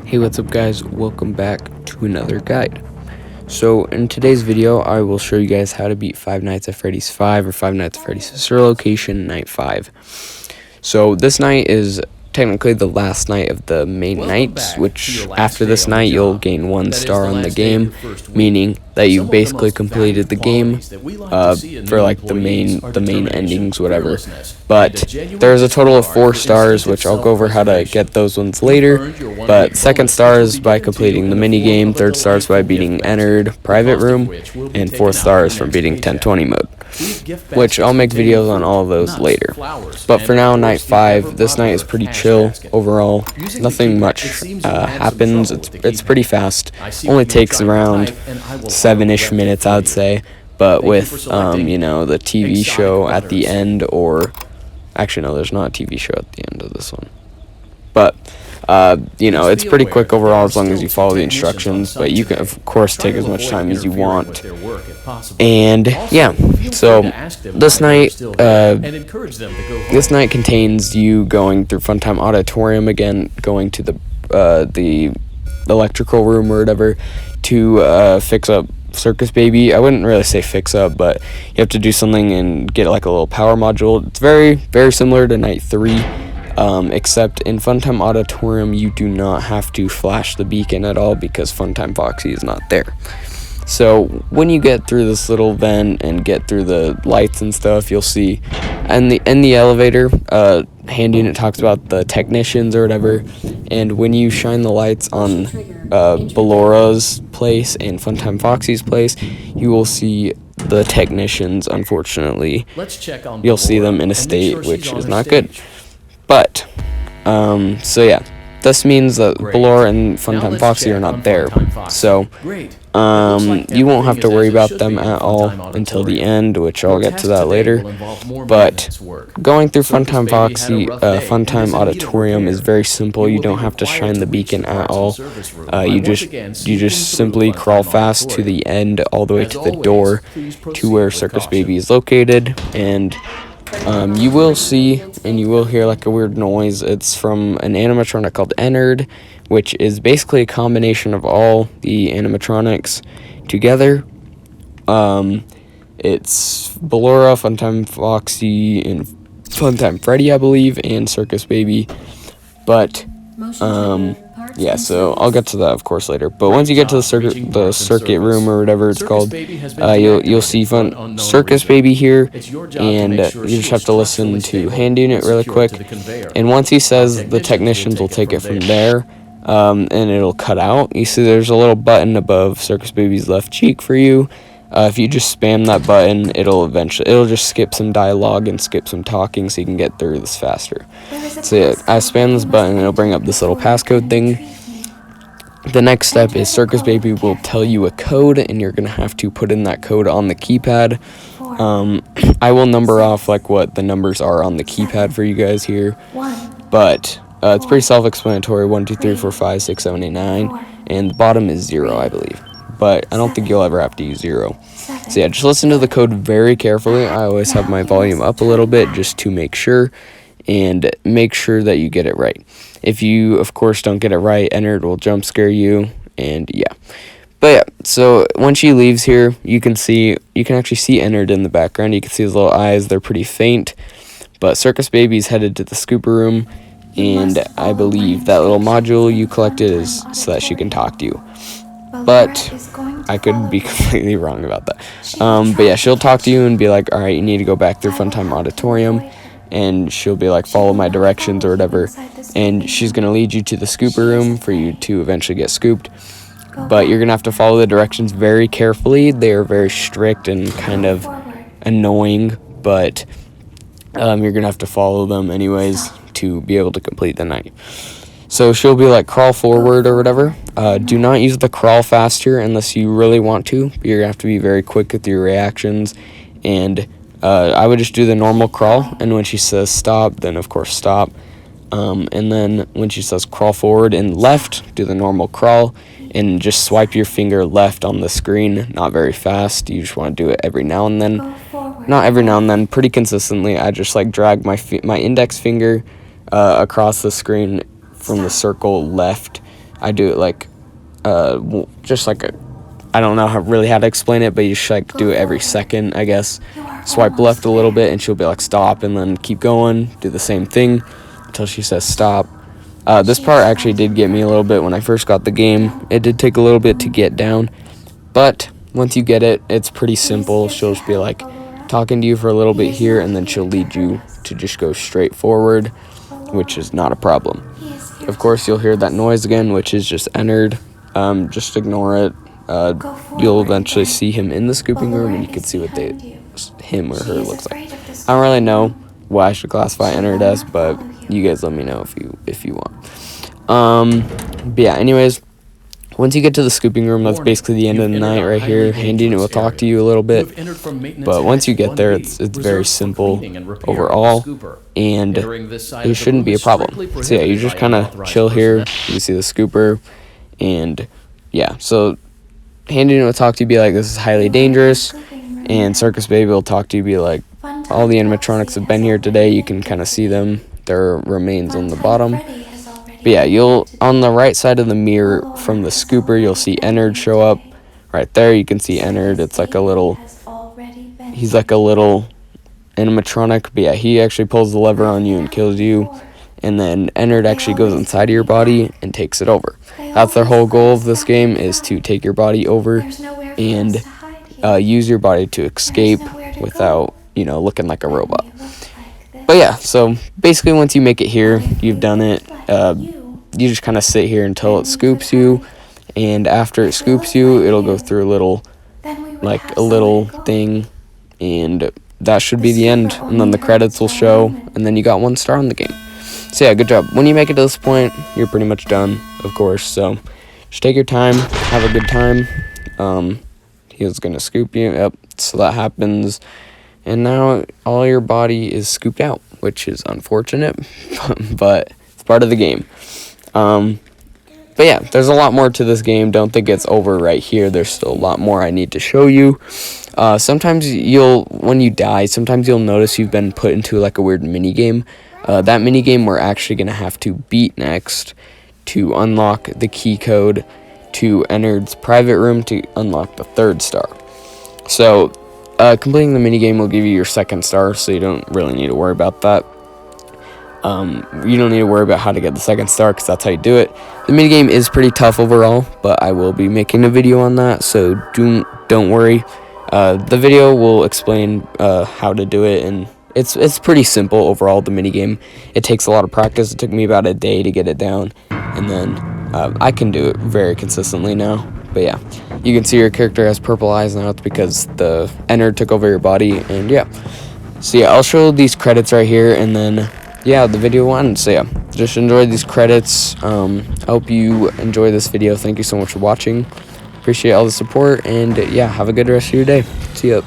Hey, what's up guys, welcome back to another guide. So in today's video I will show you guys how to beat Five Nights at Freddy's 5 or Five Nights at Freddy's Sister Location Night 5. So this night is technically the last night of the main nights, which after this night you'll gain 1 star on the game, meaning that you basically completed the game for like the main endings, whatever. But there's a total of 4 stars, which I'll go over how to get those ones later. But second star is by completing the mini game, third star is by beating Entered Private Room, and fourth star is from beating 1020 mode, which I'll make videos on all of those later. But for now, night 5, this night is pretty chill overall. Nothing much happens. It's pretty fast. Only takes around 7-ish minutes, I'd say. But with you know, the TV show at the end, or actually no, there's not a TV show at the end of this one. But you know, it's pretty quick overall as long as you follow the instructions, but you can of course take as much time as you want. And yeah, so this night contains you going through Funtime Auditorium again, going to the electrical room or whatever to fix up Circus Baby. I wouldn't really say fix up, but you have to do something and get like a little power module. It's very similar to night 3. Except in Funtime Auditorium, you do not have to flash the beacon at all because Funtime Foxy is not there. So when you get through this little vent and get through the lights and stuff, you'll see in the elevator, hand unit talks about the technicians or whatever. And when you shine the lights on Bellora's place and Funtime Foxy's place, you will see the technicians. Unfortunately, you'll see them in a state which is not good. But, so yeah, this means that Ballora and Funtime Foxy are not there, so, you won't have to worry about them at all until the end, which I'll get to that later. But going through Funtime Foxy, Funtime Auditorium is very simple. You don't have to shine the beacon at all. You just simply crawl fast to the end, all the way to the door, to where Circus Baby is located, and you will see and you will hear like a weird noise. It's from an animatronic called Entered, which is basically a combination of all the animatronics together. It's Ballora, Funtime Foxy, and Funtime Freddy, I believe, and Circus Baby. But yeah, so I'll get to that of course later. But once you get to the circuit room or whatever it's called, you'll see Circus Baby here, and you just have to listen to hand unit really quick. And once he says, the technicians will take it from there, and it'll cut out. You see there's a little button above Circus Baby's left cheek for you. If you just spam that button, it'll just skip some dialogue and skip some talking so you can get through this faster. So yeah, I spam this button and it'll bring up this little passcode thing. The next step is Circus Baby will tell you a code, and you're gonna have to put in that code on the keypad. I will number off like what the numbers are on the keypad for you guys here, but it's pretty self-explanatory. 1 2 3 4 5 6 7 8 9, and the bottom is 0, I believe. But I don't think you'll ever have to use 0. So yeah, just listen to the code very carefully. I always have my volume up a little bit just to make sure, and make sure that you get it right. If you, of course, don't get it right, Entered will jump scare you, and yeah. But yeah, so once she leaves here, you can actually see Entered in the background. You can see his little eyes, they're pretty faint. But Circus Baby's headed to the scooper room, and I believe that little module you collected is so that she can talk to you. But I could be completely wrong about that. But yeah, she'll talk to you and be like, alright, you need to go back through Funtime Auditorium. And she'll be like, follow my directions or whatever. And she's going to lead you to the scooper room for you to eventually get scooped. But you're going to have to follow the directions very carefully. They are very strict and kind of annoying. But you're going to have to follow them anyways to be able to complete the night. So she'll be like, crawl forward or whatever. Do not use the crawl faster unless you really want to. You're going to have to be very quick with your reactions. And I would just do the normal crawl. And when she says stop, then of course stop. And then when she says crawl forward and left, do the normal crawl. And just swipe your finger left on the screen. Not very fast. You just want to do it every now and then. Not every now and then, pretty consistently. I just like drag my index finger across the screen from the circle left I do it like just like I don't know really how to explain it, but you should like do it every second, I guess. Swipe left a little bit and she'll be like stop, and then keep going, do the same thing until she says stop. This part actually did get me a little bit when I first got the game. It did take a little bit to get down, but once you get it, it's pretty simple. She'll just be like talking to you for a little bit here, and then she'll lead you to just go straight forward, which is not a problem. Of course, you'll hear that noise again, which is just entered. Just ignore it. You'll eventually see him in the scooping room, and you can see what him or her looks like. I don't really know what I should classify entered as, but you guys let me know if you want. But yeah, anyways, once you get to the scooping room, that's basically the end of the night right here. Handy will talk to you a little bit, but once you get there, it's very simple overall, and it shouldn't be a problem. So yeah, you just kind of chill here. You see the scooper, and yeah, so Handy will talk to you, be like, this is highly dangerous, and Circus Baby will talk to you, be like, all the animatronics have been here today. You can kind of see them. Their remains on the bottom. But yeah, on the right side of the mirror from the scooper, you'll see Ennard show up. Right there, you can see Ennard. It's like he's like a little animatronic. But yeah, he actually pulls the lever on you and kills you. And then Ennard actually goes inside of your body and takes it over. That's their whole goal of this game, is to take your body over and use your body to escape without, looking like a robot. But yeah, so basically once you make it here, you've done it. You just kind of sit here until it scoops you, and after it scoops you, it'll go through a little thing, and that should be the end. And then the credits will show, and then you got 1 star on the game. So yeah, good job. When you make it to this point, you're pretty much done, of course. So just take your time, have a good time. He was gonna scoop you. Yep. So that happens. And now all your body is scooped out, which is unfortunate, but it's part of the game. But yeah, there's a lot more to this game. Don't think it's over right here. There's still a lot more I need to show you. Sometimes when you die, sometimes you'll notice you've been put into like a weird mini game. That mini game we're actually gonna have to beat next to unlock the key code to Ennard's private room to unlock the 3rd star. So completing the minigame will give you your 2nd star, so you don't really need to worry about that. You don't need to worry about how to get the 2nd star, because that's how you do it. The minigame is pretty tough overall, but I will be making a video on that, so don't worry. The video will explain how to do it, and it's pretty simple overall, the minigame. It takes a lot of practice. It took me about a day to get it down, and then I can do it very consistently now. But yeah, you can see your character has purple eyes now. It's because the Ennard took over your body, and yeah. So yeah, I'll show these credits right here, and then yeah, the video will end. So yeah, just enjoy these credits. I hope you enjoy this video. Thank you so much for watching. Appreciate all the support, and yeah, have a good rest of your day. See ya.